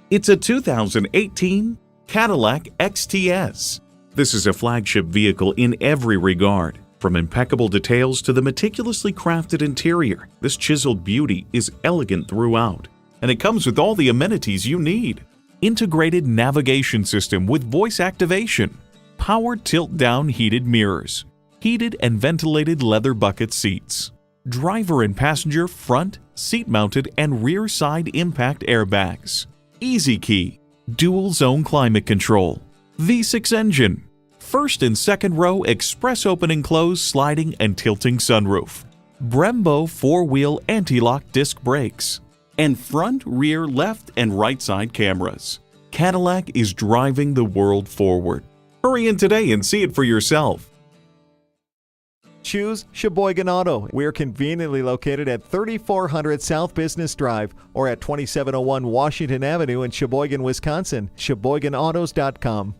It's a 2018 Cadillac XTS. This is a flagship vehicle in every regard. From impeccable details to the meticulously crafted interior, this chiseled beauty is elegant throughout, and it comes with all the amenities you need. Integrated navigation system with voice activation, power tilt-down heated mirrors, heated and ventilated leather bucket seats, driver and passenger front, seat-mounted and rear side impact airbags, Easy Key, dual zone climate control, V6 engine, first and second row express opening close sliding and tilting sunroof, Brembo 4-wheel anti-lock disc brakes, and front, rear, left, and right side cameras. Cadillac is driving the world forward. Hurry in today and see it for yourself. Choose Sheboygan Auto. We're conveniently located at 3400 South Business Drive or at 2701 Washington Avenue in Sheboygan, Wisconsin. SheboyganAutos.com.